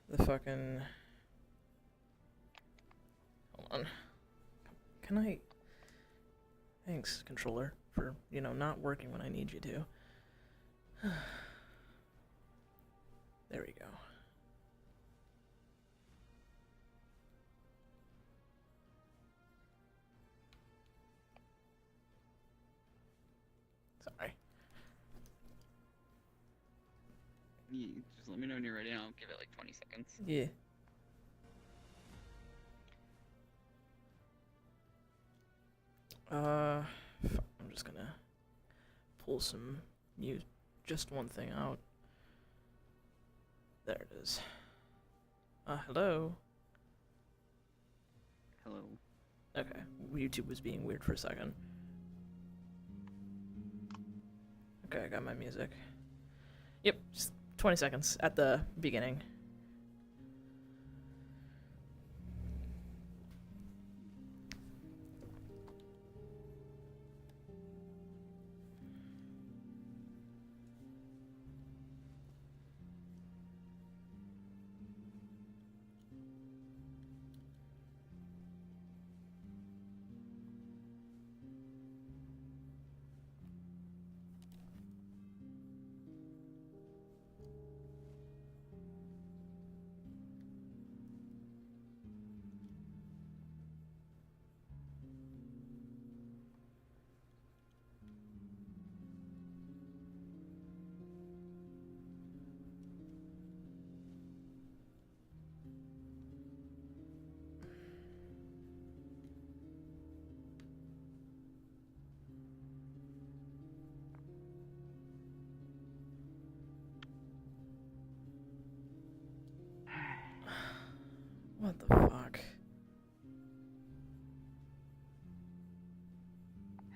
the fucking... Hold on. Can I... Thanks, controller, for, you know, not working when I need you to. There we go. Sorry. You just let me know when you're ready and I'll give it like 20 seconds. Yeah. I'm just gonna pull some just one thing out. There it is. Hello? Hello. Okay, YouTube was being weird for a second. Okay, I got my music. Yep, just 20 seconds at the beginning. What the fuck?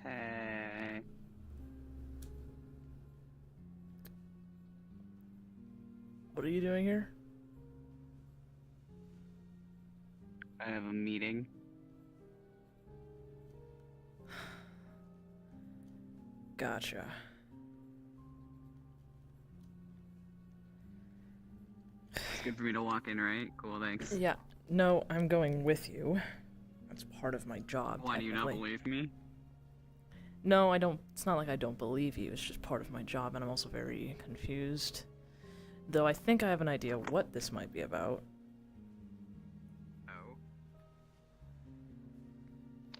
Hey. What are you doing here? I have a meeting. Gotcha. It's good for me to walk in, right? Cool, thanks. Yeah, no, I'm going with you. That's part of my job. Why do you not technically. believe me? No, I don't. It's not like I don't believe you. It's just part of my job, and I'm also very confused. Though I think I have an idea what this might be about. Oh.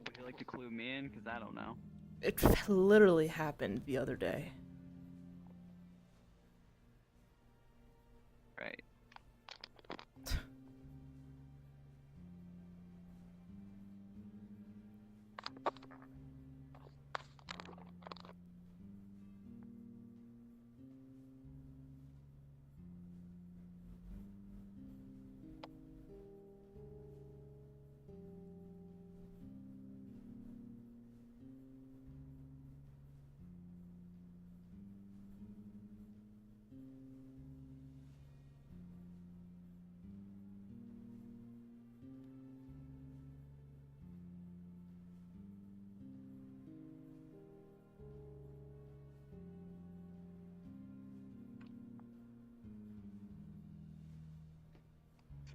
Would you like to clue me in? Because I don't know. It literally happened the other day. Right.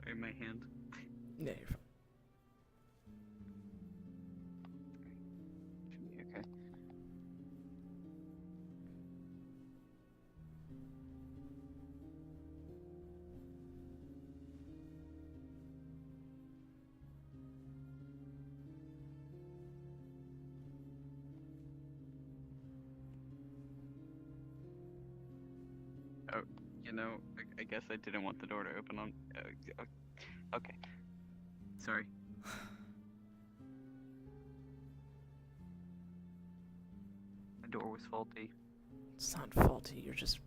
Sorry, my hand. Yeah, you're fine. Should be okay. Oh, you know, I guess I didn't want the door to open on. Okay. Sorry. The door was faulty. It's not faulty. You're just.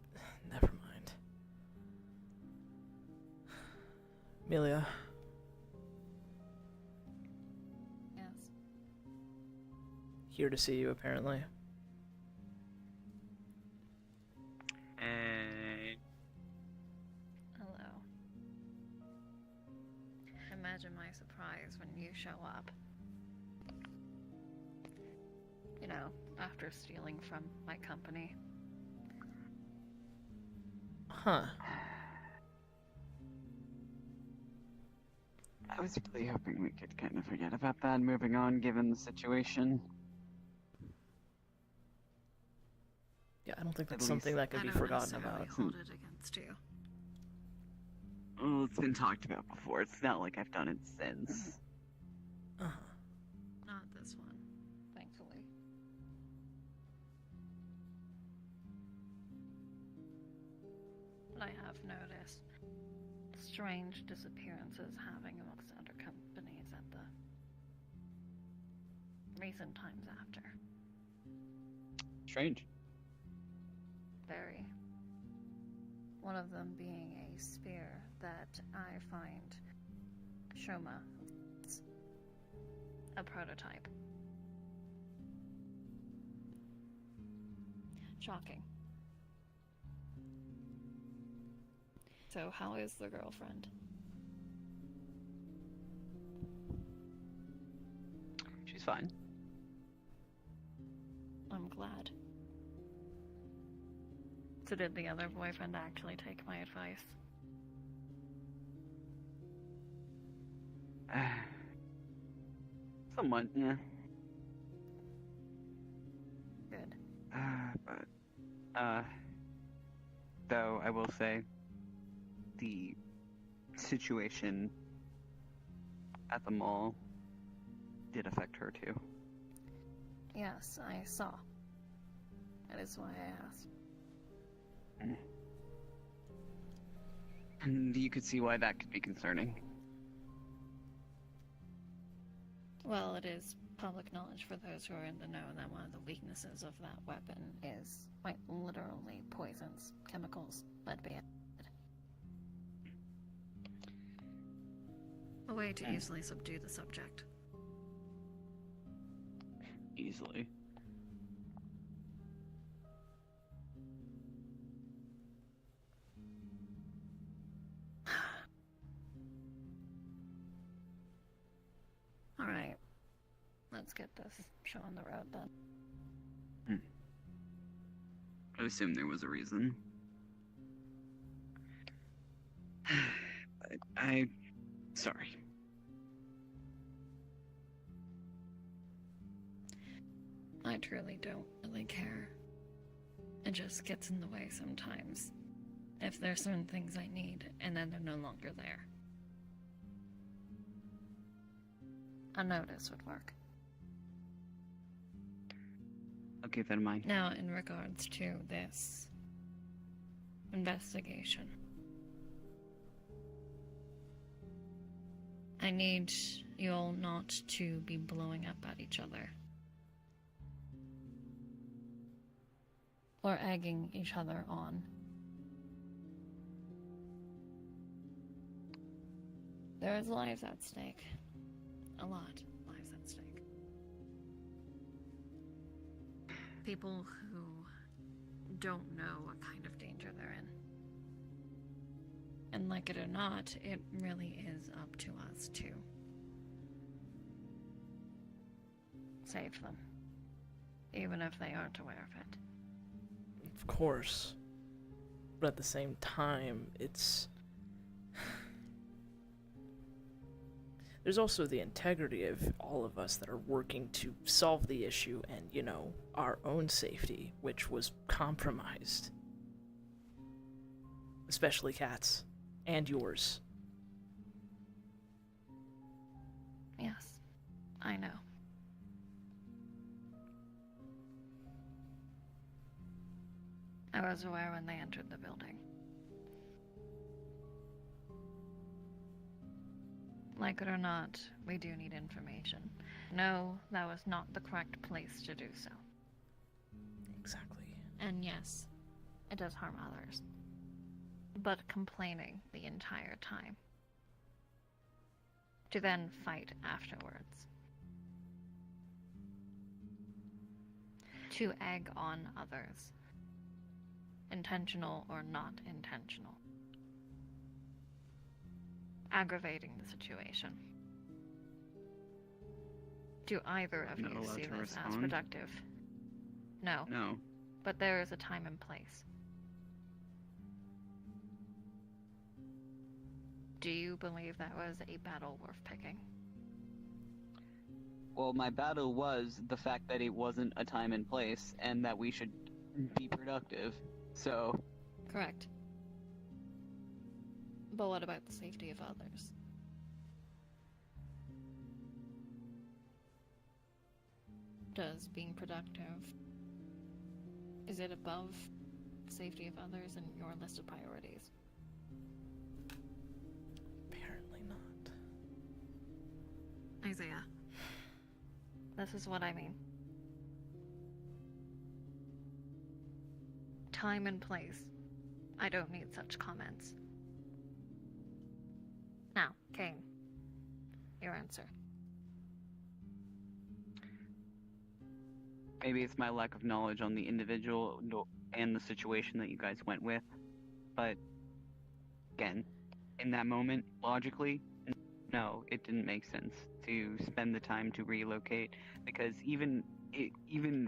Never mind. Amelia. Yes. Here to see you, apparently. And Hello. Imagine my surprise when you show up. You know, after stealing from my company. Huh. I was really hoping we could kind of forget about that, moving on, given the situation. Yeah, I don't think At that's something least- that can I be don't forgotten necessarily about. hold it against you. Well, it's been talked about before. It's not like I've done it since. Uh-huh. Not this one, thankfully. But I have noticed strange disappearances happening amongst other companies at the recent times after. Strange. Very. One of them being a spear that I find Shoma. It's a prototype. Shocking. So, how is the girlfriend? She's fine. I'm glad. So did the other boyfriend actually take my advice? Somewhat, yeah. Good. Though I will say, the situation at the mall did affect her too. Yes, I saw. That is why I asked. And you could see why that could be concerning. Well, it is public knowledge for those who are in the know that one of the weaknesses of that weapon is quite literally poisons, chemicals, lead acid. A way to easily subdue the subject. Easily. Alright. Let's get this show on the road then. I assume there was a reason. But I'm sorry. I truly don't really care. It just gets in the way sometimes. If there's certain things I need, and then they're no longer there. A notice would work. I'll keep that in mind. Now, in regards to this investigation, I need you all not to be blowing up at each other. Or egging each other on. There is lives at stake. A lot of lives at stake. People who don't know what kind of danger they're in. And like it or not, it really is up to us to save them. Even if they aren't aware of it. Of course. But at the same time, it's... There's also the integrity of all of us that are working to solve the issue and, you know, our own safety, which was compromised. Especially Kat's. And yours. Yes, I know. I was aware when they entered the building. Like it or not, we do need information. No, that was not the correct place to do so. Exactly. And yes, it does harm others. But complaining the entire time. To then fight afterwards. To egg on others. Intentional or not intentional. Aggravating the situation. Do either of Not you allowed see to this as respond? productive? No, No. but there is a time and place. Do you believe that was a battle worth picking? Well, my battle was the fact that it wasn't a time and place, and that we should be productive. So, Correct. But what about the safety of others? Does being productive, is it above the safety of others in your list of priorities? Apparently not. Isaiah, this is what I mean. Time and place. I don't need such comments. Now, Kane, your answer. maybe it's my lack of knowledge on the individual and the situation that you guys went with. But, again, in that moment, logically, no, it didn't make sense to spend the time to relocate, because even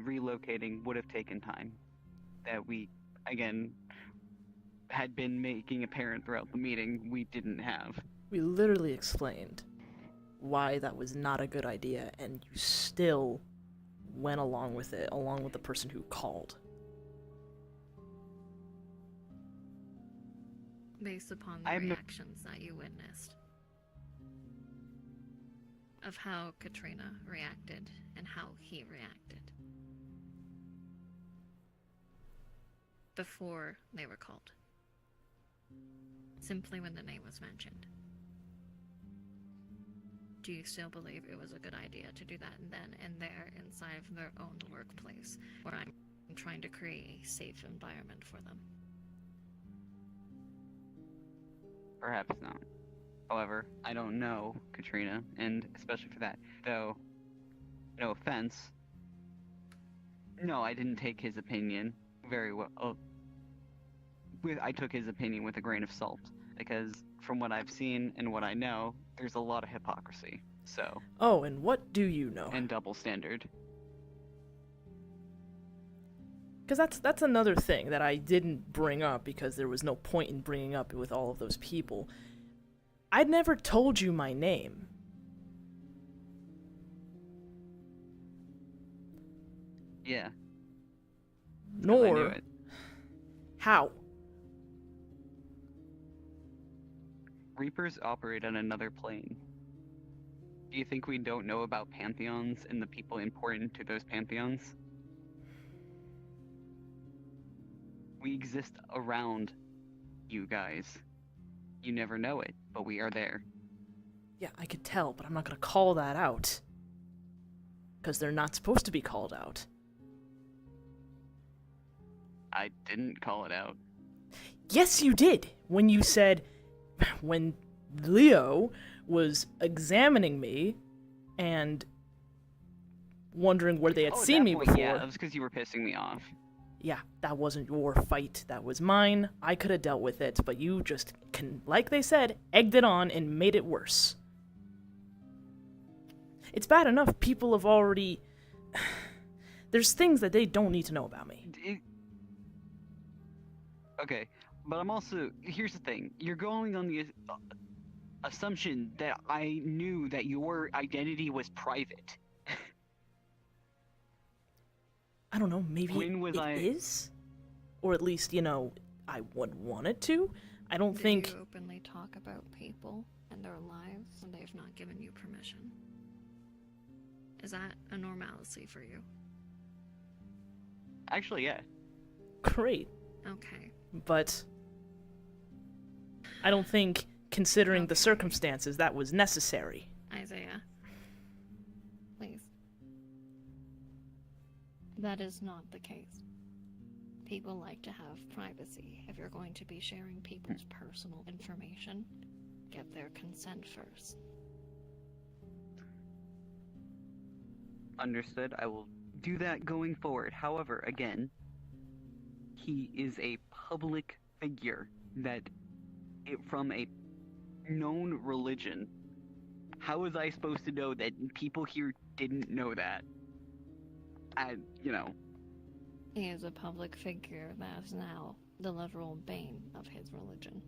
relocating would have taken time that we, again, had been making apparent throughout the meeting we didn't have. We literally explained why that was not a good idea, and you still went along with it, along with the person who called. Based upon the reactions that you witnessed. Of how Katrina reacted and how he reacted. Before they were called. Simply when the name was mentioned. Do you still believe it was a good idea to do that then and there inside of their own workplace, where I'm trying to create a safe environment for them? Perhaps not. However, I don't know Katrina, and especially for that, though, no offense, no, I didn't take his opinion very well. I took his opinion with a grain of salt, because from what I've seen and what I know, there's a lot of hypocrisy, so... Oh, and what do you know? And double standard. Because that's another thing that I didn't bring up because there was no point in bringing up with all of those people. I'd never told you my name. Yeah. Nor... I knew it. How? Reapers operate on another plane. Do you think we don't know about pantheons and the people important to those pantheons? We exist around you guys. You never know it, but we are there. Yeah, I could tell, but I'm not gonna call that out. Because they're not supposed to be called out. I didn't call it out. Yes, you did! When you said... When Leo was examining me and wondering where they had seen me before... Yeah, that was because you were pissing me off. Yeah, that wasn't your fight, that was mine. I could have dealt with it, but you just, like they said, egged it on and made it worse. It's bad enough people have already... There's things that they don't need to know about me. Okay, but I'm also... Here's the thing. You're going on the assumption that I knew that your identity was private. I don't know, maybe it is? Or at least, you know, I would want it to? I don't think... Do you openly talk about people and their lives when they've not given you permission? Is that a normalcy for you? Actually, yeah. Great. Okay. But... I don't think, considering the circumstances, that was necessary. Isaiah. Please. That is not the case. People like to have privacy. If you're going to be sharing people's personal information, get their consent first. Understood. I will do that going forward. However, again, he is a public figure from a known religion. How was I supposed to know that people here didn't know that? He is a public figure that is now the literal bane of his religion.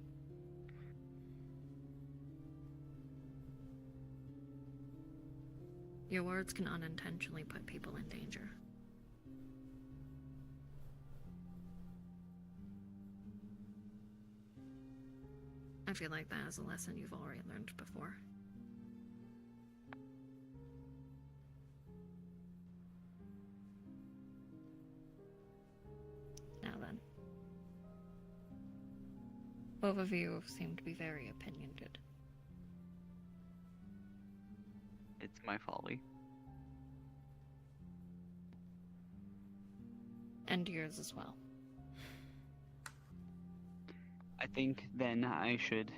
Your words can unintentionally put people in danger. I feel like that is a lesson you've already learned before. Now then. Both of you seem to be very opinionated. It's my folly. And yours as well. I think then I should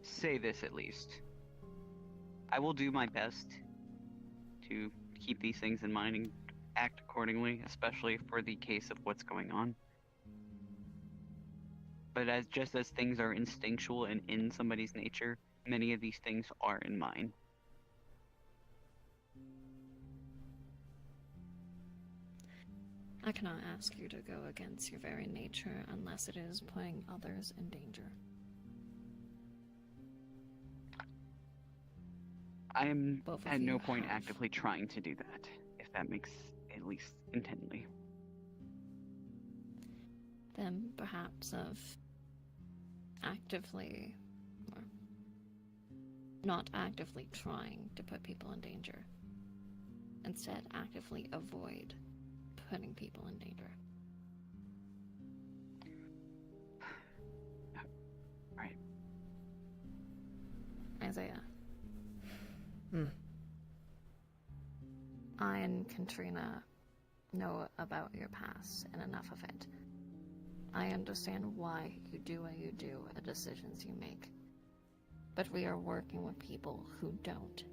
say this at least. I will do my best to keep these things in mind and act accordingly, especially for the case of what's going on. But as things are instinctual and in somebody's nature, many of these things are in mine. I cannot ask you to go against your very nature unless it is putting others in danger. I am Both of at no you point have- actively trying to do that, if that makes at least intently. Then perhaps of actively, or not actively trying to put people in danger. Instead, actively avoid putting people in danger. Right. Isaiah. Hmm. I and Katrina know about your past and enough of it. I understand why you do what you do and the decisions you make. But we are working with people who don't.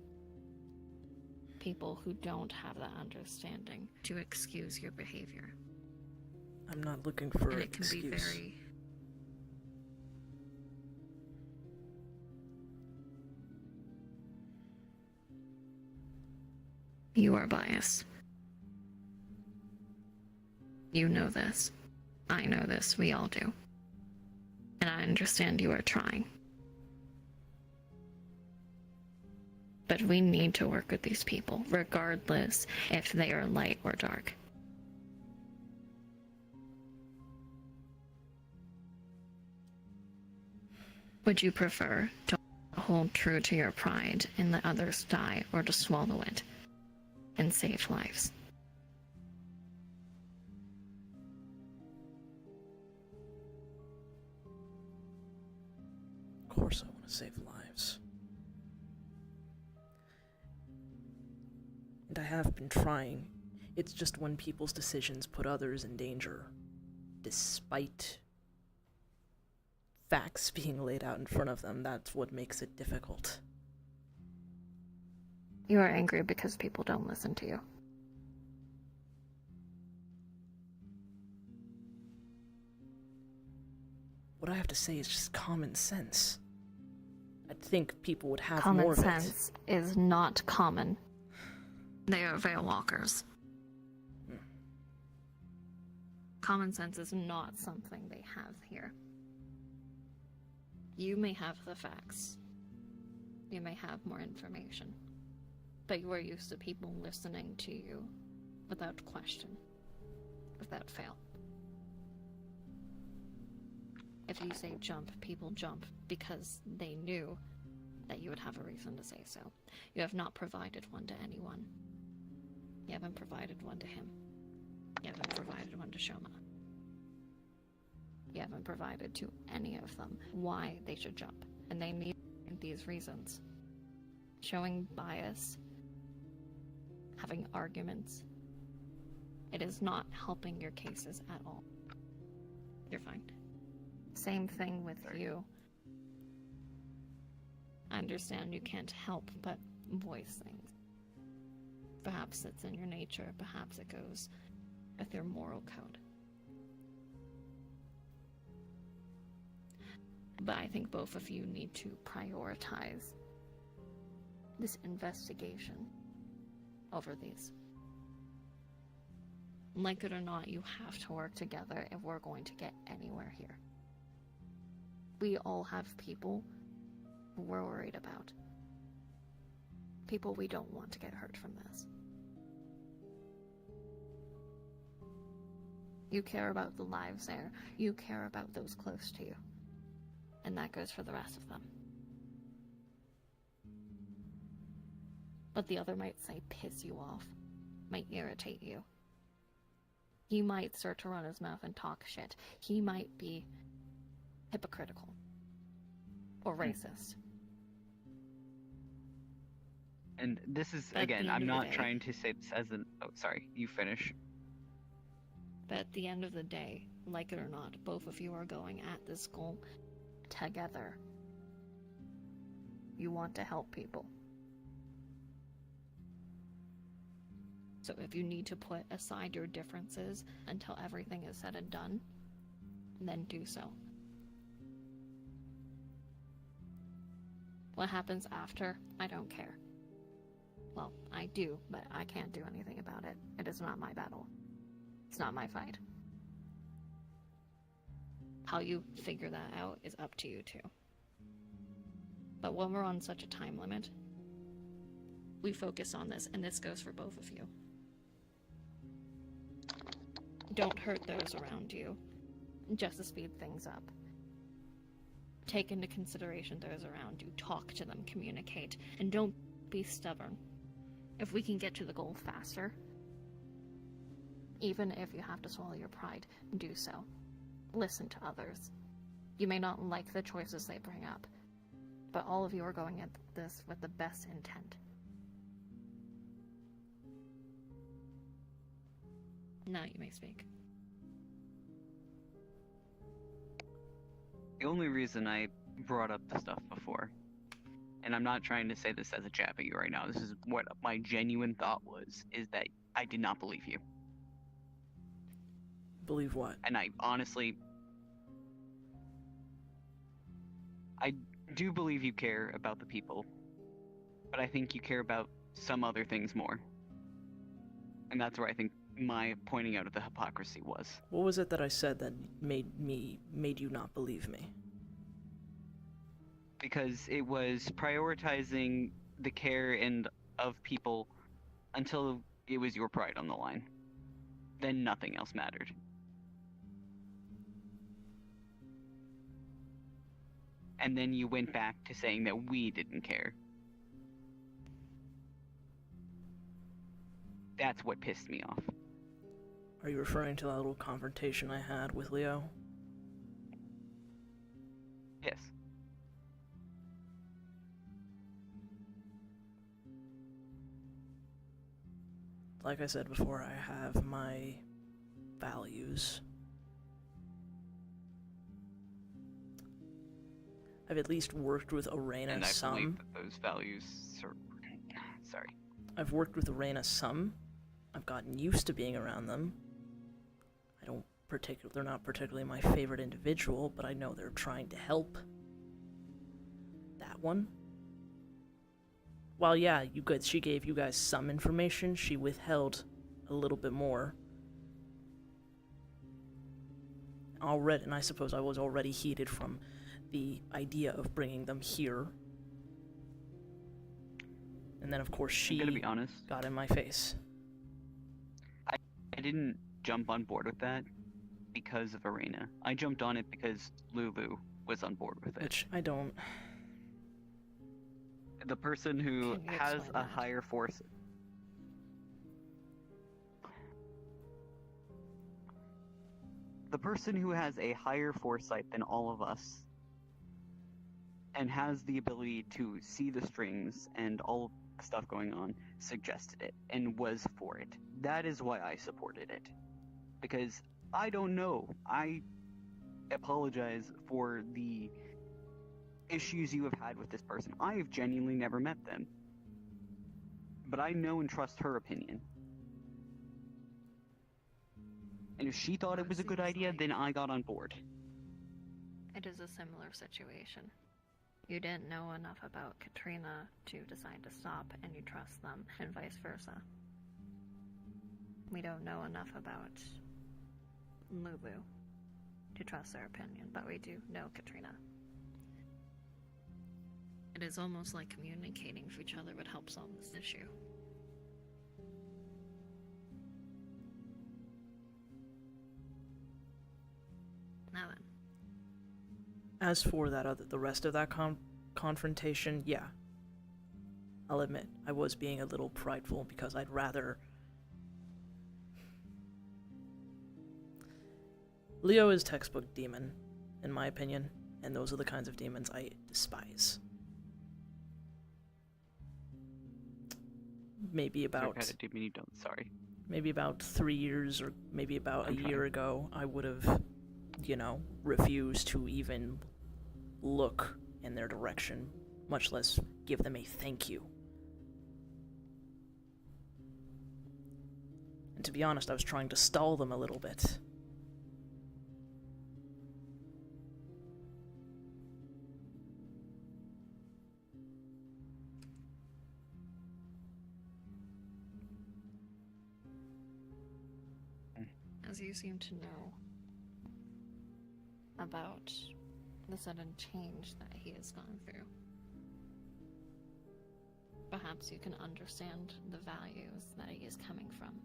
People who don't have that understanding to excuse your behavior. I'm not looking for And an it can excuse. be very... You are biased. You know this. I know this. We all do. And I understand you are trying. But we need to work with these people, regardless if they are light or dark. Would you prefer to hold true to your pride and let others die, or to swallow it and save lives? Of course I want to save lives. And I have been trying. It's just when people's decisions put others in danger, despite facts being laid out in front of them, that's what makes it difficult. You are angry because people don't listen to you. What I have to say is just common sense. I think people would have Common more of it. sense is not common. They are veil walkers. Common sense is not something they have here. You may have the facts. You may have more information. But you are used to people listening to you without question, without fail. If you say jump, people jump because they knew that you would have a reason to say so. You have not provided one to anyone. You haven't provided one to him. You haven't provided one to Shoma. You haven't provided to any of them why they should jump. And they need these reasons. Showing bias, having arguments, it is not helping your cases at all. You're fine. Same thing with you. I understand you can't help but voice things. Perhaps it's in your nature, perhaps it goes with your moral code. But I think both of you need to prioritize this investigation over these. Like it or not, you have to work together if we're going to get anywhere here. We all have people we're worried about. people we don't want to get hurt from this. You care about the lives there. You care about those close to you. And that goes for the rest of them. But the other might say piss you off, might irritate you. He might start to run his mouth and talk shit. He might be hypocritical or racist. And this is, At again, the I'm end of the not day- trying to say this as an... Oh, sorry, you finish. But at the end of the day, like it or not, both of you are going at this goal together. You want to help people. So if you need to put aside your differences until everything is said and done, then do so. What happens after, I don't care. Well, I do, but I can't do anything about it. It is not my battle. It's not my fight. How you figure that out is up to you two. But when we're on such a time limit, we focus on this, and this goes for both of you. Don't hurt those around you, just to speed things up. Take into consideration those around you, talk to them, communicate, and don't be stubborn. If we can get to the goal faster, even if you have to swallow your pride, do so. Listen to others. You may not like the choices they bring up, but all of you are going at this with the best intent. Now you may speak. The only reason I brought up the stuff before, and I'm not trying to say this as a jab at you right now, this is what my genuine thought was, is that I did not believe you. Believe what? And I honestly... I do believe you care about the people, but I think you care about some other things more. And that's where I think my pointing out of the hypocrisy was. What was it that I said that made you not believe me? Because it was prioritizing the care and of people until it was your pride on the line. Then nothing else mattered. And then you went back to saying that we didn't care. That's what pissed me off. Are you referring to that little confrontation I had with Leo? Yes. Like I said before, I have my values. I've at least worked with Arena And I some. believe that those values are... Sorry. I've worked with Arena some. I've gotten used to being around them. They're not particularly my favorite individual, but I know they're trying to help. That one. While yeah, she gave you guys some information, she withheld a little bit more. And I suppose I was already heated from the idea of bringing them here. And then of course she I'm gonna be honest. got in my face. I didn't jump on board with that because of Arena. I jumped on it because Lulu was on board with it. Which I don't... The person who Can you has explain a that? higher force... The person who has a higher foresight than all of us and has the ability to see the strings and all the stuff going on suggested it and was for it. That is why I supported it. Because I don't know. I apologize for the issues you have had with this person. I have genuinely never met them. But I know and trust her opinion. And if she thought it was a good idea, then I got on board. It is a similar situation. You didn't know enough about Katrina to decide to stop, and you trust them, and vice versa. We don't know enough about Lulu to trust their opinion, but we do know Katrina. It is almost like communicating with each other would help solve this issue. Now then. As for the rest of that confrontation, yeah. I'll admit, I was being a little prideful because I'd rather... Leo is textbook demon, in my opinion, and those are the kinds of demons I despise. Maybe about... Kind of demon you don't, sorry. Maybe about 3 years or maybe about a year ago, I would have, you know, refused to even look in their direction, much less give them a thank you. And to be honest, I was trying to stall them a little bit. As you seem to know about the sudden change that he has gone through, perhaps you can understand the values that he is coming from.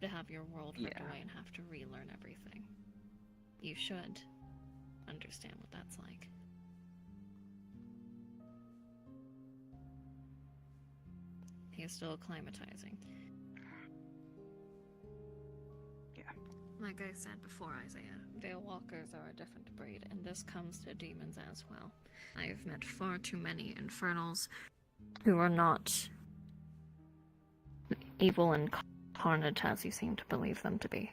To have your world ripped away and have to relearn everything. You should understand what that's like. He is still acclimatizing. Like I said before, Isaiah, Veil Walkers are a different breed, and this comes to demons as well. I have met far too many Infernals who are not evil and carnage as you seem to believe them to be.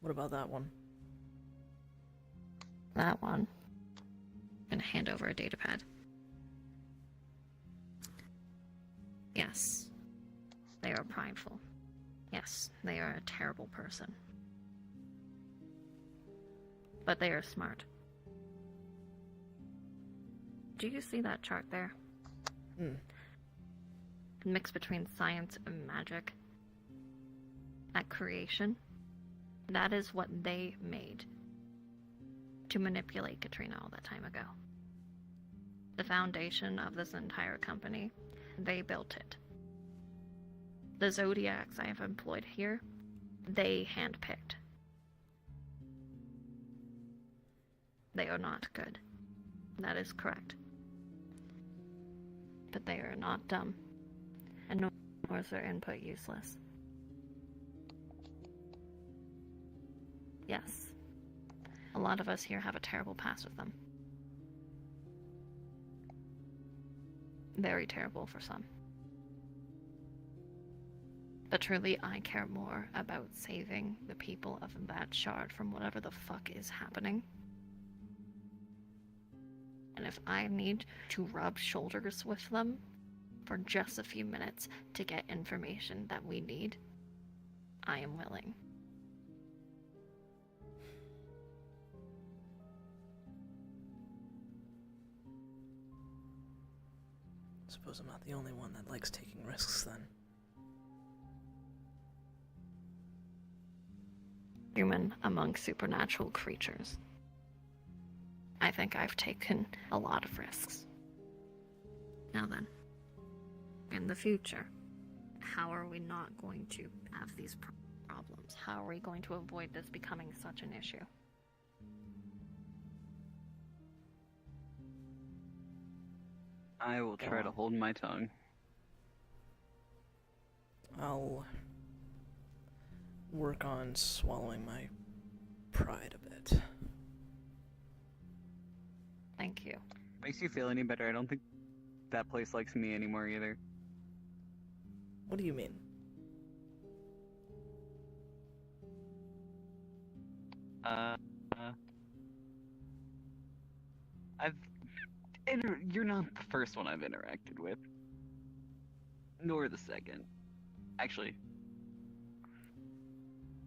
What about that one? That one. I'm gonna hand over a datapad. Yes, they are prideful. Yes, they are a terrible person. But they are smart. Do you see that chart there? Hmm. Mix between science and magic. That creation. That is what they made to manipulate Katrina all that time ago. The foundation of this entire company, they built it. The Zodiacs I have employed here, they handpicked. They are not good. That is correct. But they are not dumb. And nor is their input useless. Yes. A lot of us here have a terrible past with them. Very terrible for some. But truly, I care more about saving the people of that shard from whatever the fuck is happening. And if I need to rub shoulders with them for just a few minutes to get information that we need, I am willing. Suppose I'm not the only one that likes taking risks then. Human among supernatural creatures. I think I've taken a lot of risks. Now then, in the future, how are we not going to have these problems? How are we going to avoid this becoming such an issue? I will try to hold my tongue. I'll work on swallowing my pride a bit. Thank you. Makes you feel any better? I don't think that place likes me anymore either. What do you mean? You're not the first one I've interacted with. Nor the second. Actually.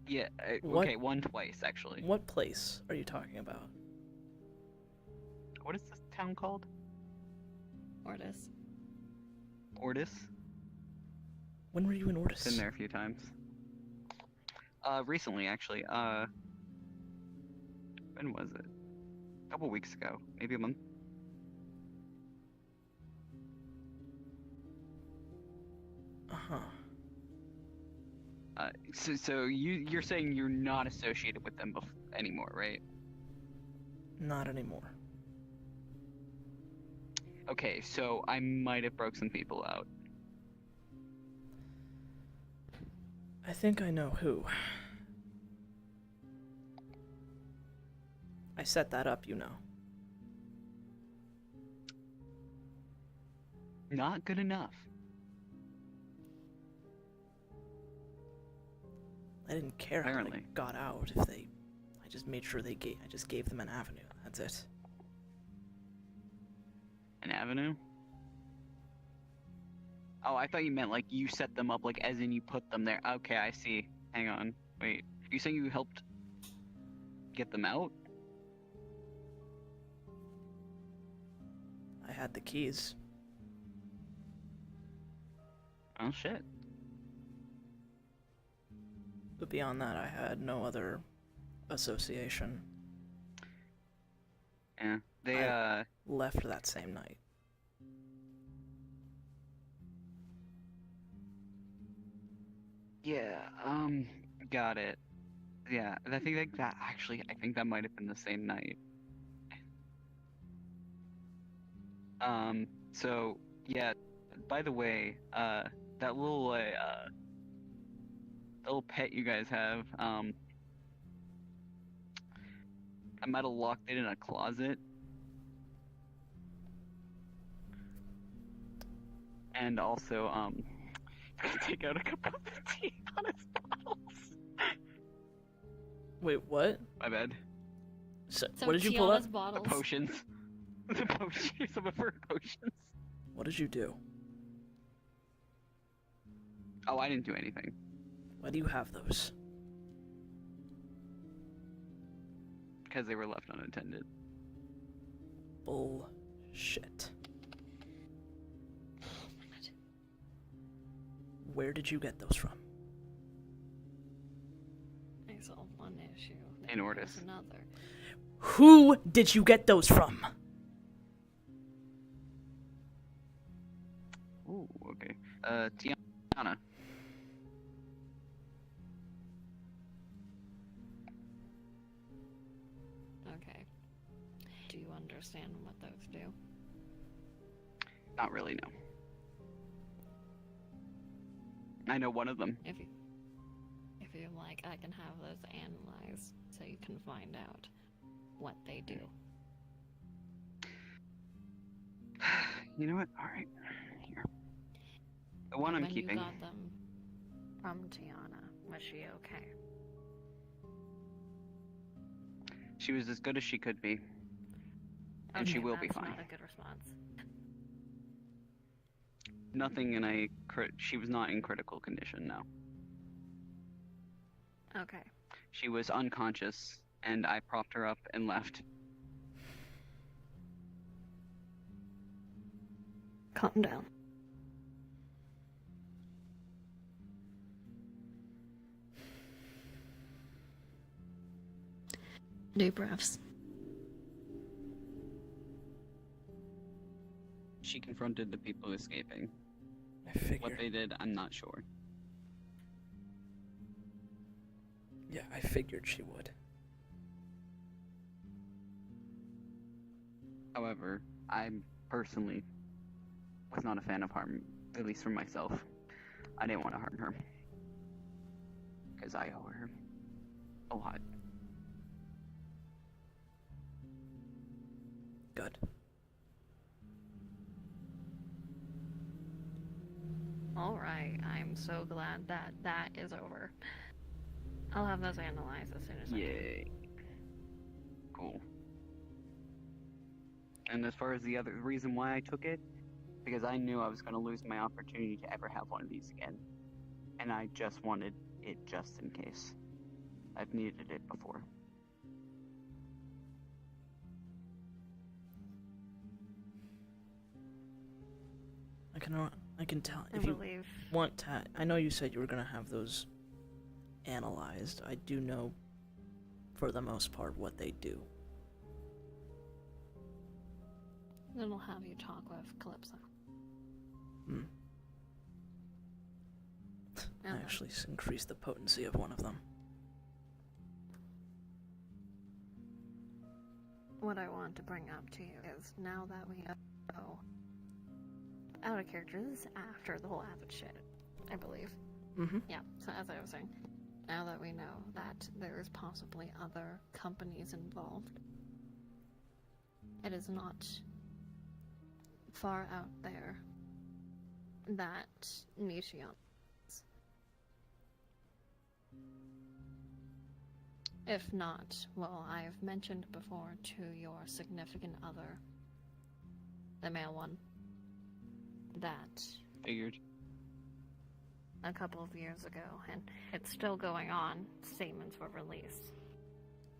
Yeah, okay, twice, actually. What place are you talking about? What is this town called? Ortis. Ortis? When were you in Ortis? Been there a few times. Recently, actually. When was it? A couple weeks ago, maybe a month. Uh-huh. So you're saying you're not associated with them anymore, right? Not anymore. Okay, so I might have broke some people out. I think I know who. I set that up, you know. Not good enough. I didn't care how Apparently. they got out. I just made sure I just gave them an avenue. That's it. An avenue? Oh, I thought you meant like you set them up, like as in you put them there. Okay, I see. Hang on. Wait. You saying you helped get them out? I had the keys. Oh shit. But beyond that, I had no other association. Yeah. They Left that same night. Yeah, got it. Yeah, I think I think that might have been the same night. So, yeah, by the way, that little pet you guys have, I might have locked it in a closet. And also, take out a couple of the teeth on his bottles. Wait, what? My bad. So So what did you pull up? Tiana's The bottles. potions. The potions. Some of her potions. What did you do? Oh, I didn't do anything. Why do you have those? Because they were left unattended. Bullshit. Where did you get those from? I solved one issue. In then Ordis. there's another. Who did you get those from? Ooh, okay. Tiana. Okay. Do you understand what those do? Not really, no. I know one of them. If you like, I can have those analyzed so you can find out what they do. You know what? Alright. Here. The one And I'm keeping. When you got them from Tiana, was she okay? She was as good as she could be. And she Okay, will be that's fine. Not a good response. Nothing she was not in critical condition, no. Okay. She was unconscious, and I propped her up and left. Calm down. Deep breaths. She confronted the people escaping. I figured. What they did, I'm not sure. Yeah, I figured she would. However, I personally was not a fan of harm, at least for myself. I didn't want to harm her. Because I owe her a lot. Good. Alright, I'm so glad that is over. I'll have those analyzed as soon as I can. Yay. Cool. And as far as the other reason why I took it, because I knew I was going to lose my opportunity to ever have one of these again. And I just wanted it just in case. I've needed it before. I can tell. I If you believe. want to, I know you said you were gonna have those analyzed. I do know, for the most part, what they do. Then we'll have you talk with Calypso. Hmm. I And actually increased the potency of one of them. what I want to bring up to you is now that we know out of character, this is after the whole Avid shit, I believe. Mm-hmm. Yeah, so as I was saying, now that we know that there is possibly other companies involved, it is not far out there that Nishion is. If not, well, I've mentioned before to your significant other, the male one, that Figured. a couple of years ago, and it's still going on, statements were released.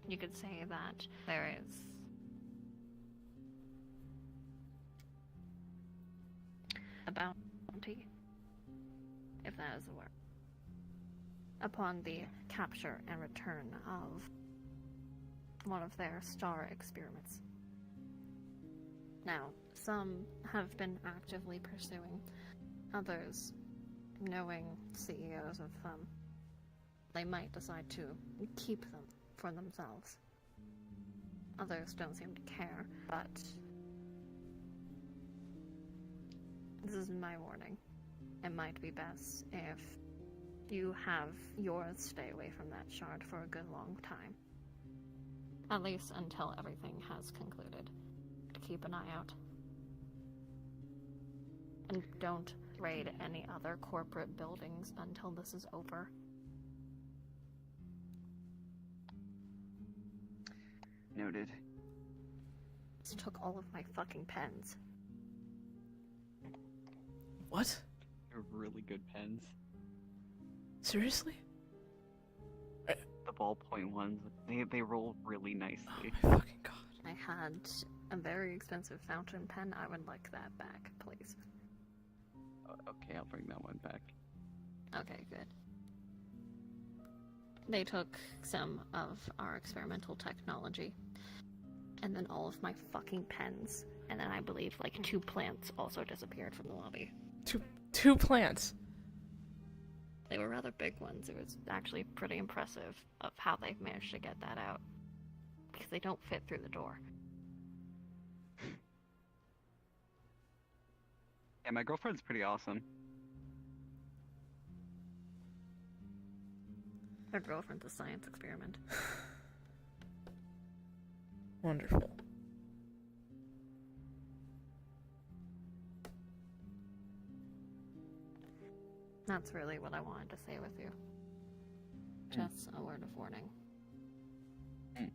You could say that there is a bounty, if that is the word, upon the capture and return of one of their star experiments. Now, some have been actively pursuing, others, knowing CEOs of them, they might decide to keep them for themselves. Others don't seem to care, but this is my warning. It might be best if you have yours stay away from that shard for a good long time. At least until everything has concluded. To keep an eye out. And don't raid any other corporate buildings until this is over. Noted. This took all of my fucking pens. What? They're really good pens. Seriously? The ballpoint ones, they roll really Oh nicely. my fucking god. I had a very expensive fountain pen. I would like that back, please. Okay, I'll bring that one back. Okay, good. They took some of our experimental technology, and then all of my fucking pens, and then I believe like 2 plants also disappeared from the lobby. Two plants. They were rather big ones. It was actually pretty impressive of how they managed to get that out, because they don't fit through the door. Yeah, my girlfriend's pretty awesome. Her girlfriend's a science experiment. Wonderful. That's really what I wanted to say with you. Just a word of warning. Mm.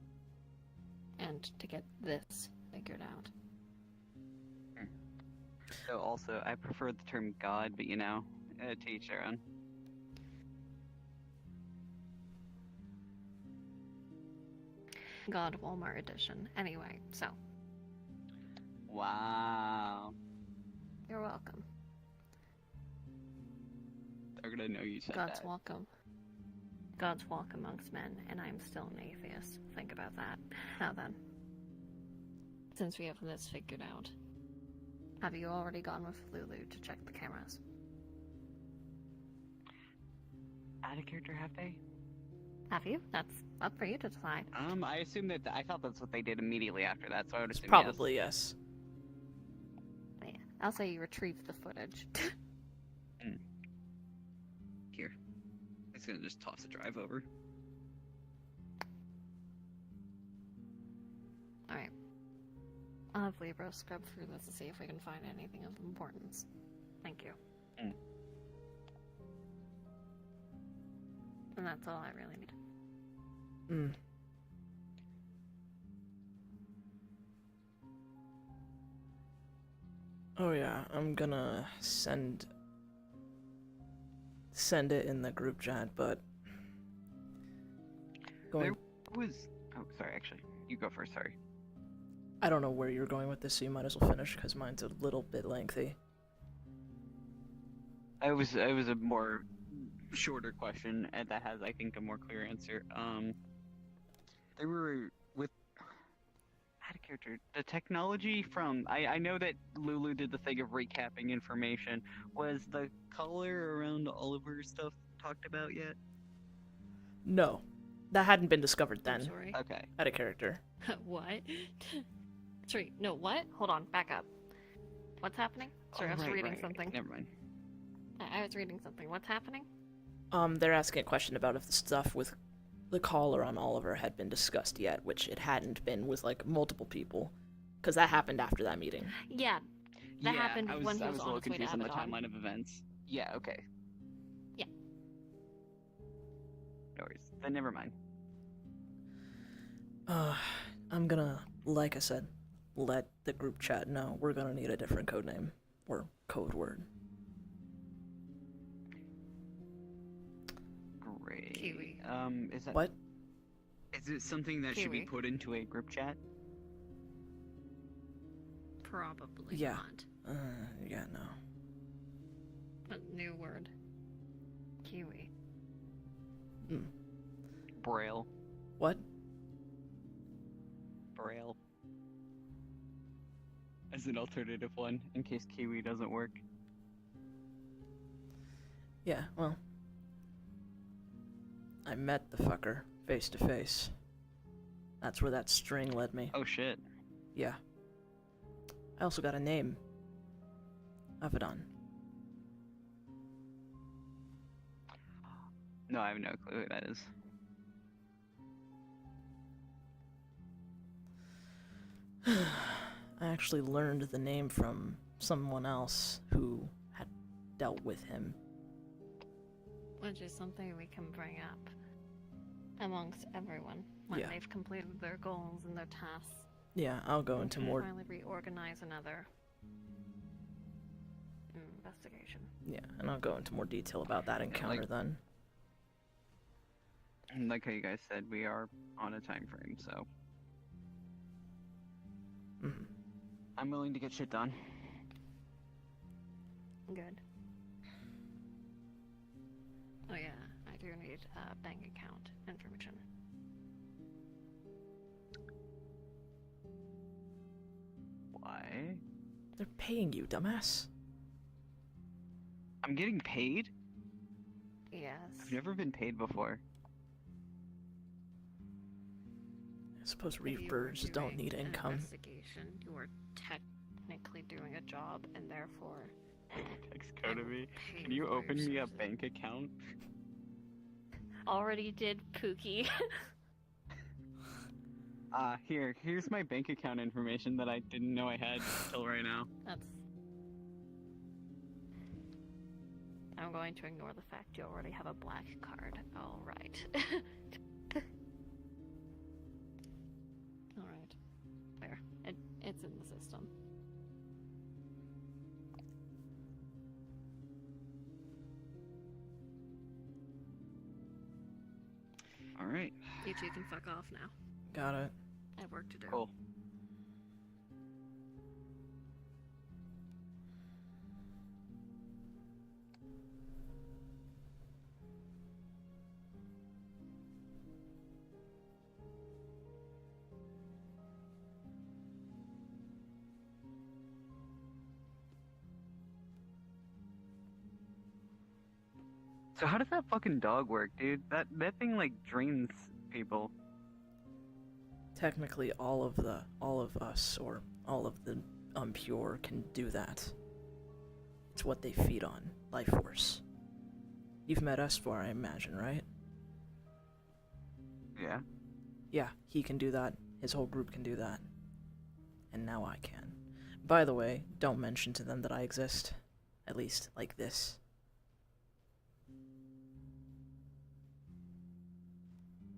And to get this figured out. So also, I prefer the term God, but to each their own. God Walmart edition. Anyway, so, Wow. you're welcome. They're gonna know you said God's that. welcome. God's walk amongst men, and I'm still an atheist. Think about that. Now then, since we have this figured out, have you already gone with Lulu to check the cameras? Out of character, have they? Have you? That's up for you to decide. I assume that I thought that's what they did immediately after that, so I would It's assume probably yes. But yeah, I'll say you retrieved the footage. yes. Here, it's gonna just toss a drive over. Alright. I'll have Libra scrub through this to see if we can find anything of importance. Thank you. Mm. And that's all I really need. Mm. Oh yeah, I'm gonna send it in the group chat, but going. There was. Oh, sorry. Actually, you go first. Sorry. I don't know where you're going with this, so you might as well finish because mine's a little bit lengthy. It was a more shorter question, and that has, I think, a more clear answer. They were with out of character. The technology from I know that Lulu did the thing of recapping information. Was the color around Oliver stuff talked about yet? No, that hadn't been discovered I'm then. sorry. Okay. At a character. What? Sorry, no, what? Hold on, back up. What's happening? Sorry, Oh, I was right, reading right. something. Never mind. I was reading something. What's happening? They're asking a question about if the stuff with the collar on Oliver had been discussed yet, which it hadn't been with, like, multiple people. Because that happened after that meeting. Yeah, that yeah, happened I was, when he I was was a on little his way to confused on the Abaddon. timeline of events. Yeah, okay. Yeah. No worries. Then never mind. I'm gonna, like I said, let the group chat know we're gonna need a different code name. Or code word. Great. Kiwi. Is that... What? Is it something that should be Kiwi. put into a group chat? Probably Yeah. not. Yeah, no. A new word. Kiwi. Braille. What? Braille. As an alternative one, in case Kiwi doesn't work. Yeah, well. I met the fucker, face to face. That's where that string led me. Oh shit. Yeah. I also got a name. Abaddon. No, I have no clue who that is. I actually learned the name from someone else who had dealt with him. Which is something we can bring up amongst everyone when Yeah. they've completed their goals and their tasks. Yeah, I'll go into We can more. finally reorganize another investigation. Yeah, and I'll go into more detail about that encounter then. Like how you guys said, we are on a time frame, so Mhm. I'm willing to get shit done. Good. Oh yeah, I do need bank account information. Why? They're paying you, dumbass. I'm getting paid? Yes. I've never been paid before. I suppose If reef you were birds don't doing need an income. Investigation, you are technically doing a job, and therefore. Text I code will of me. pay Can you for your open me a services. bank account? Already did, Pookie. Here's my bank account information that I didn't know I had till right now. That's. I'm going to ignore the fact you already have a black card. All right. All right. There. It's in the system. Alright, You two can fuck off now. Got it. I have work to do. cool. So how does that fucking dog work, dude? That thing like drains people. Technically, all of us, or all of the unpure, can do that. It's what they feed on, life force. You've met Esfor, I imagine, right? Yeah. Yeah, he can do that. His whole group can do that. And now I can. By the way, don't mention to them that I exist. At least, like this.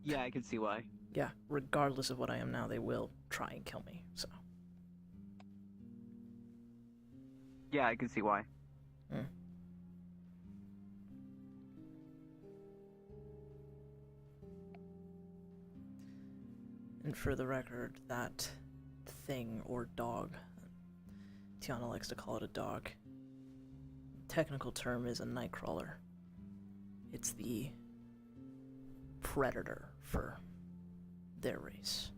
Yeah, I can see why. Yeah, regardless of what I am now, they will try and kill me, so. Yeah, I can see why. And for the record, that thing or dog, Tiana likes to call it a dog, technical term is a nightcrawler. It's the predator for their race.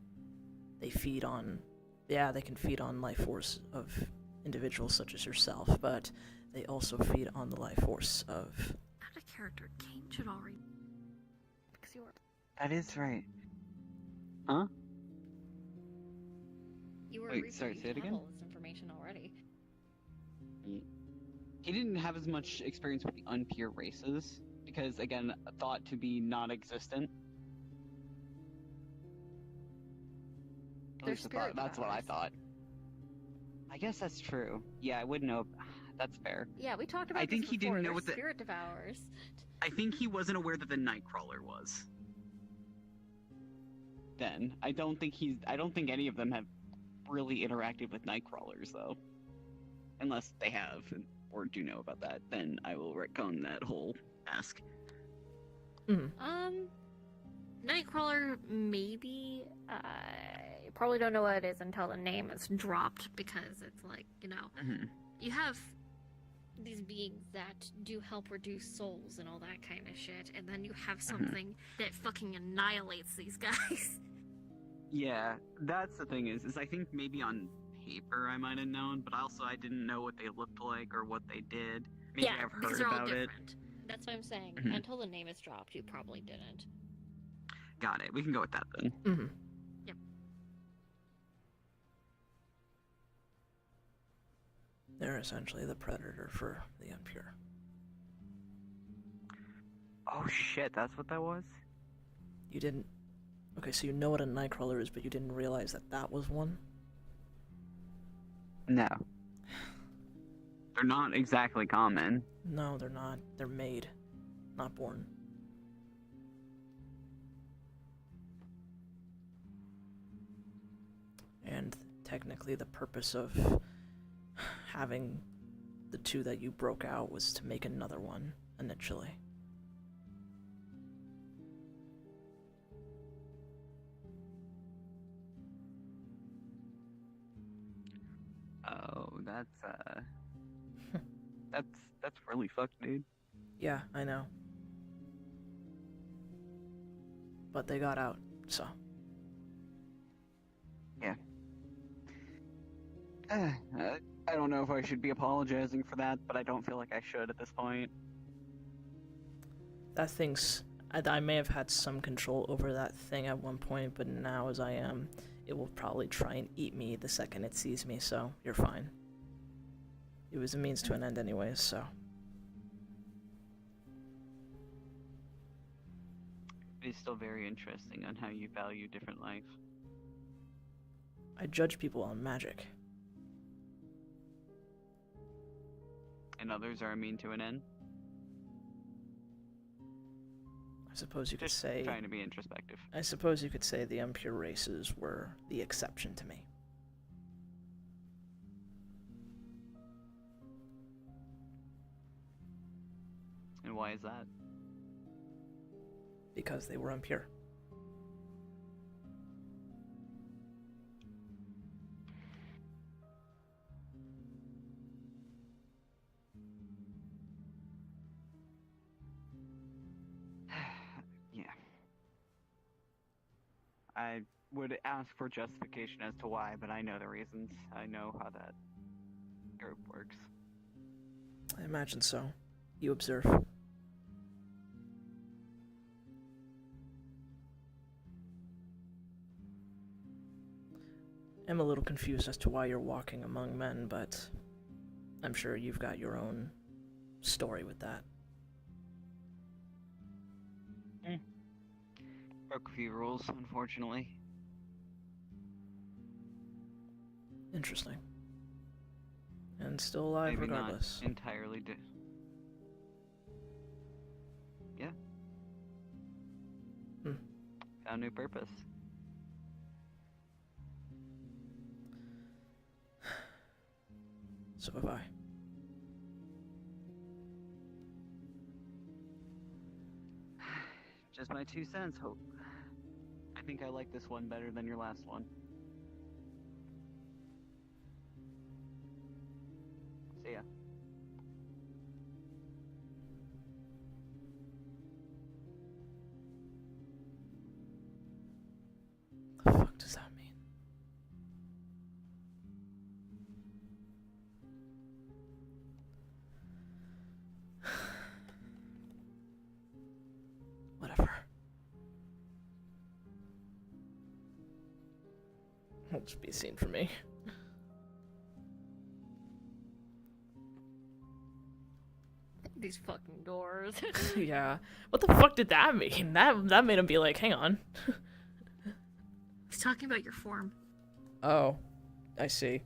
They feed on yeah, they can feed on life force of individuals such as yourself, but they also feed on the life force of... Out of character, Kane should already... Because you were... That is right. Huh? You were Wait, sorry, you say it have again? all this information already. He didn't have as much experience with the unpure races, because, again, thought to be non-existent. At They're least spirit that's what I powers. thought. I guess that's true. Yeah, I would know. That's fair. Yeah, we talked about I this think he before. didn't know They're what the... spirit devours. I think he wasn't aware that the Nightcrawler was. Then. I don't think any of them have really interacted with Nightcrawlers, though. Unless they have, or do know about that, then I will retcon that whole task. Nightcrawler, maybe. You probably don't know what it is until the name is dropped, because it's like, you have these beings that do help reduce souls and all that kind of shit, and then you have something that fucking annihilates these guys. Yeah, that's the thing is I think maybe on paper I might have known, but also I didn't know what they looked like or what they did. Maybe Yeah, I've heard these are all about it. different. That's what I'm saying. Mhm. Until the name is dropped, you probably didn't. Got it. We can go with that then. Mm-hmm. Yep. They're essentially the predator for the impure. Oh shit, that's what that was? You didn't... Okay, so you know what a Nightcrawler is, but you didn't realize that that was one? No. They're not exactly common. No, they're not. They're made, not born. And technically the purpose of having the two that you broke out was to make another one, initially. Oh, that's really fucked, dude. Yeah, I know. But they got out, so... Yeah. I don't know if I should be apologizing for that, but I don't feel like I should at this point. That thing's... I may have had some control over that thing at one point, but now as I am, it will probably try and eat me the second it sees me, so you're fine. It was a means to an end anyways, so... It is still very interesting on how you value different life. I judge people on magic. And others are a mean to an end. I suppose you could Just say... trying to be introspective. I suppose you could say the impure races were the exception to me. And why is that? Because they were impure. Yeah. I would ask for justification as to why, but I know the reasons. I know how that group works. I imagine so. You observe. I'm a little confused as to why you're walking among men, but I'm sure you've got your own story with that. Broke a few rules, unfortunately. Interesting. And still alive Maybe regardless. not entirely Yeah. Found new purpose. So have I. Just my 2 cents, Hope. I think I like this one better than your last one. See ya. The fuck does that mean? Will just be a scene for me. These fucking doors. Yeah. What the fuck did that mean? That made him be like, hang on. He's talking about your form. Oh, I see.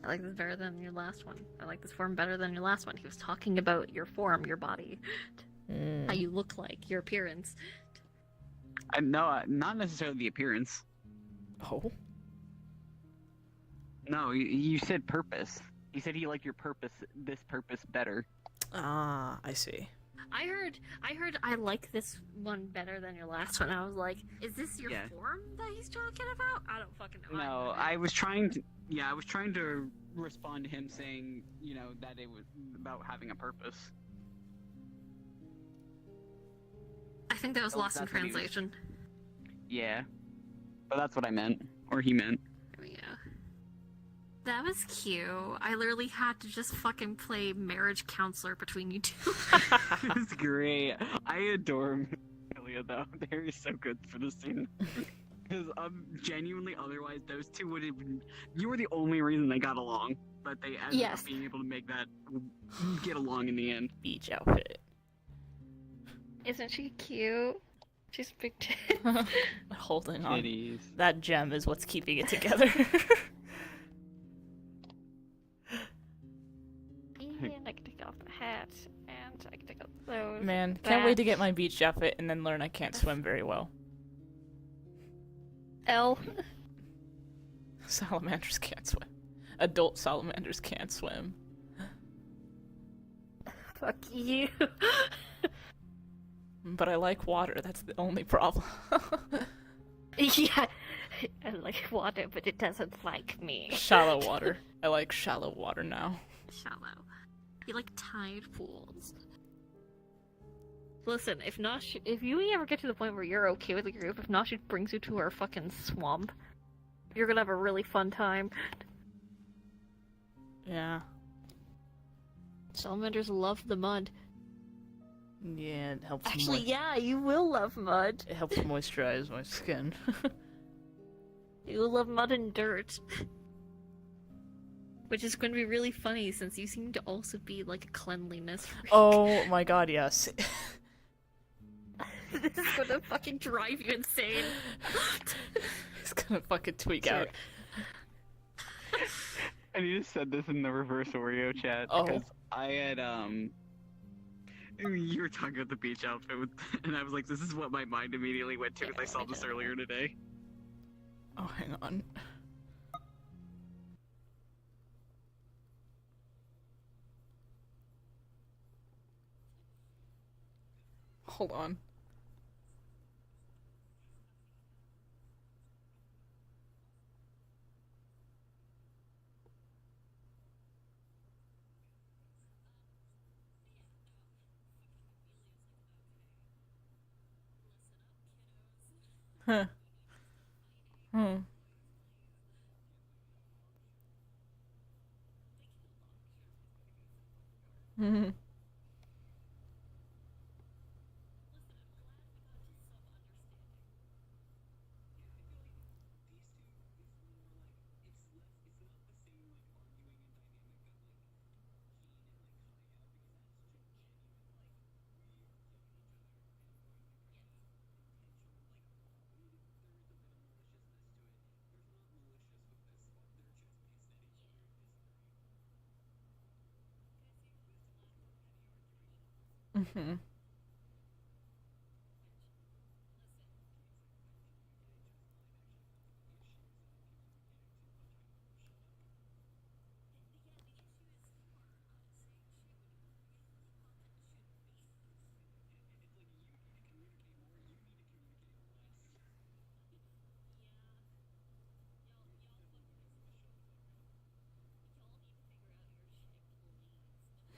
I like this better than your last one. I like this form better than your last one. He was talking about your form, your body, how you look like, your appearance. No, not necessarily the appearance. Oh. No, you said purpose. He said he liked your purpose, this purpose better. Ah, I see. I heard I like this one better than your last one. I was like, is this your form that he's talking about? I don't fucking know. No, I was trying to respond to him saying, you know, that it was about having a purpose. I think that was Oh, lost in that's what he was- translation. Yeah. But that's what I meant. Or he meant. There we go. That was cute. I literally had to just fucking play marriage counselor between you two. It's great. I adore Amelia, though. They're so good for this scene. Because genuinely, otherwise, those two would have been... You were the only reason they got along. But they ended up being able to make that get along in the end. Beach outfit. Isn't she cute? She's big tits. Holding on. Titties. That gem is what's keeping it together. And I can take off the hat, and I can take off those. Man, can't wait to get my beach outfit and then learn I can't swim very well. L. Salamanders can't swim. Adult salamanders can't swim. Fuck you. But I like water, that's the only problem. Yeah. I like water, but it doesn't like me. Shallow water. I like shallow water now. Shallow. You like tide pools. Listen, if you ever get to the point where you're okay with the group, if Nosh brings you to our fucking swamp, you're gonna have a really fun time. Yeah. Salamanders love the mud. Yeah, it helps. Actually, yeah, you will love mud. It helps moisturize my skin. You will love mud and dirt. Which is going to be really funny since you seem to also be like a cleanliness freak. Oh my god, yes. This is gonna fucking drive you insane. It's gonna fucking tweak Sure. out. And you just said this in the reverse Oreo chat Oh. because I had you were talking about the beach outfit with, and I was like, this is what my mind immediately went to because I saw this earlier today. Oh, hang on. Hold on. Huh. Hmm. Hmm. Mm-hmm.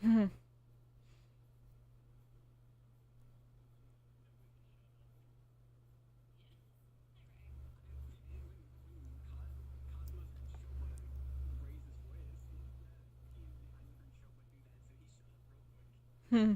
Hmm. Hmm.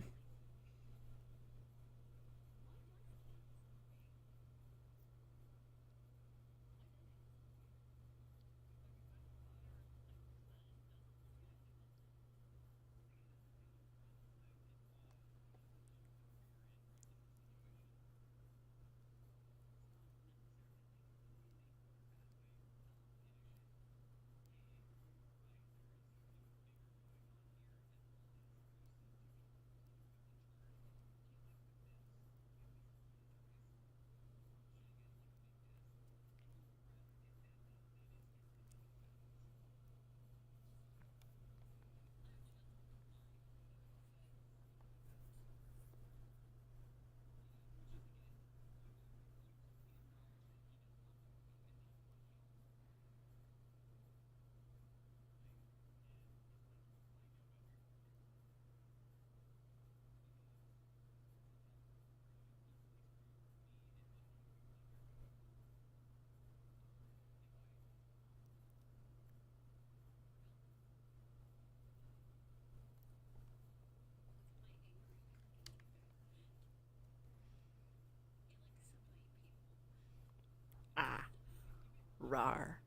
Rar.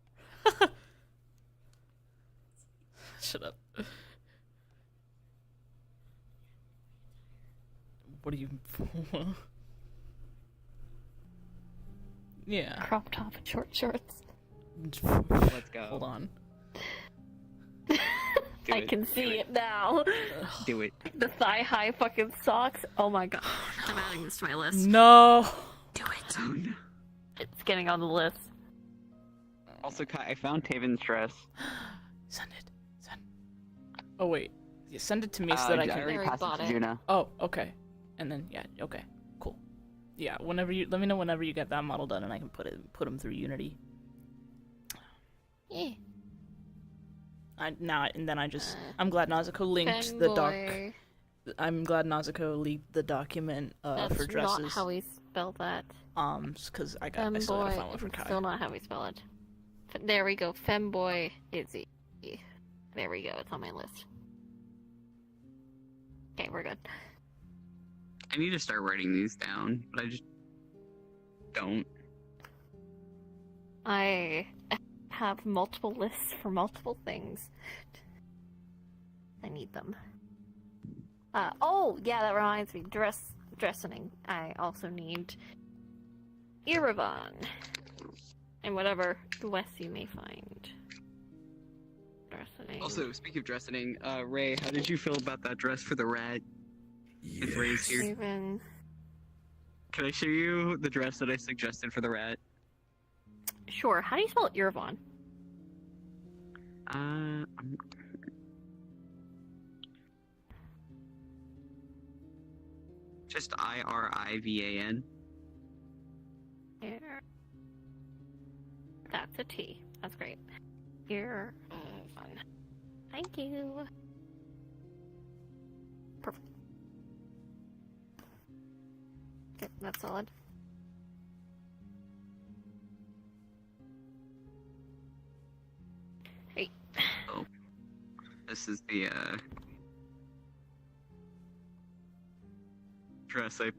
Shut up. What do you... Yeah. Crop top and short shorts. Let's go. Hold on. I can see it now. Do it. The thigh-high fucking socks. Oh my god. I'm adding this to my list. No! Do it. Oh no. It's getting on the list. Also, Kai, I found Taven's dress. Send it. Send. Oh wait. Yeah, send it to me so that I I can... already Already passed bought it it. to Juna. Oh, okay. And then, yeah, okay. Cool. Yeah, whenever you... Let me know whenever you get that model done and I can put them through Unity. Yeah. I'm glad Nazuko linked the doc. I'm glad Nazuko leaked the document That's for dresses. not how we spell that. Because I still gotta find one for Kai. Still not how we spell it. There we go. Femboy Izzy. There we go. It's on my list. Okay, we're good. I need to start writing these down, but I just don't. I have multiple lists for multiple things. I need them. Oh, yeah, that reminds me. Dressing. I also need Irivon. And whatever West you may find. Dressing. Also, speaking of dressing, Ray, how did you feel about that dress for the rat? It's Ray's here. Even... Can I show you the dress that I suggested for the rat? Sure. How do you spell Irivon? Just Irivan. Here. That's a T. That's great. Irivon. Thank you. Perfect. Okay, that's solid. Hey. Oh. This is the, dress I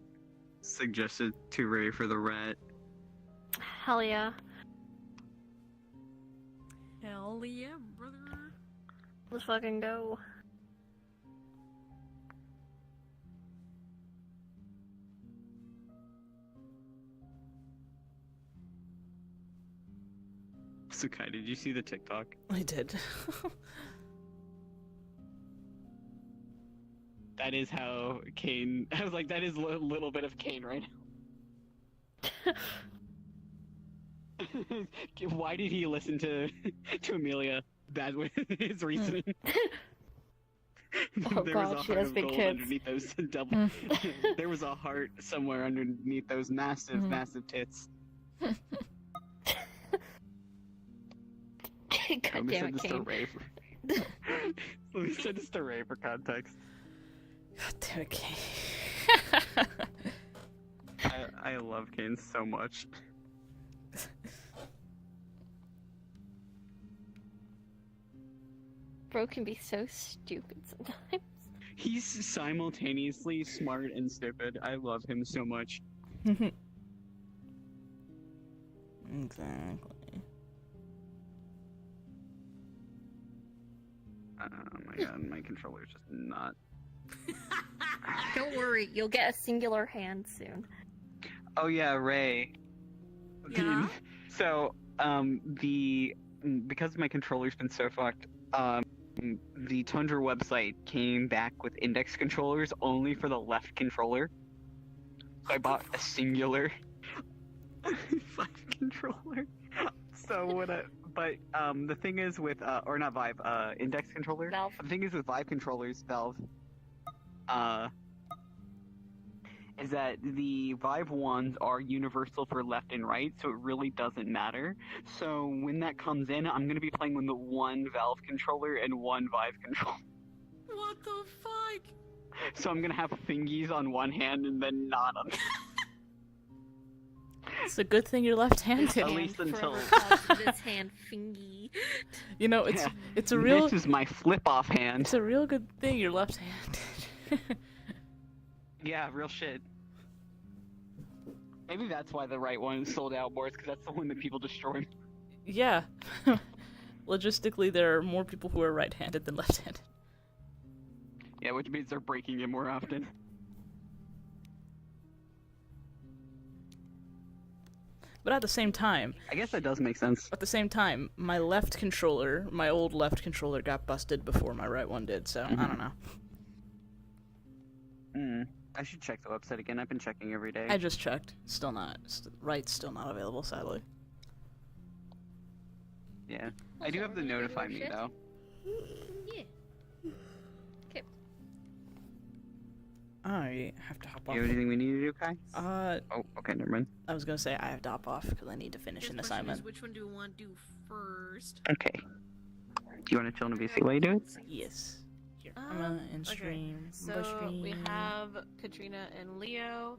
suggested to Ray for the rat. Hell yeah. Hell yeah, brother. Let's fucking go. So Kai, did you see the TikTok? I did. That is how Kane. I was like, that is a little bit of Kane right now. Why did he listen to Amelia? That was his reasoning. Oh god, she has big tits. Underneath those double. There was a heart somewhere underneath those massive, massive tits. God Let me damn send it, this to Kane. Ray for. Let me send this to Ray for context. God damn it, Kane. I love Kane so much. Bro can be so stupid sometimes. He's simultaneously smart and stupid. I love him so much. Exactly. Oh my god, my controller's just not. Don't worry, you'll get a singular hand soon. Oh yeah, Ray. Yeah? So, because my controller's been so fucked, the Tundra website came back with index controllers only for the left controller. So I bought a singular Vive controller. So the thing is with or not Vive, index controller. Valve. The thing is with Vive controllers, Valve, is that the Vive ones are universal for left and right, so it really doesn't matter. So when that comes in, I'm gonna be playing with the one Valve controller and one Vive controller. What the fuck? So I'm gonna have fingies on one hand and then not on. It's a good thing you're left-handed. At least until. This hand fingy. You know, Yeah. it's a real This is my flip-off hand. it's a real good thing you're left-handed. Yeah, real shit. Maybe that's why the right one sold out more, because that's the one that people destroyed. Yeah. Logistically, there are more people who are right-handed than left-handed. Yeah, which means they're breaking it more often. But at the same time, I guess that does make sense. my left controller, my old left controller, got busted before my right one did, so I don't know. I should check the website again. I've been checking every day. I just checked. Still not. Right's still not available, sadly. Yeah. I do have the notify me, though. Yeah. Okay. I have to hop Do off. you have anything we need to do, Kai? Oh, okay, never mind. I was gonna say I have to hop off because I need to finish His an question assignment. is, which one do we want to do first? Okay. Do you want to tell NBC while you do it? Yes. Here, I'm gonna end stream. So we have Katrina and Leo.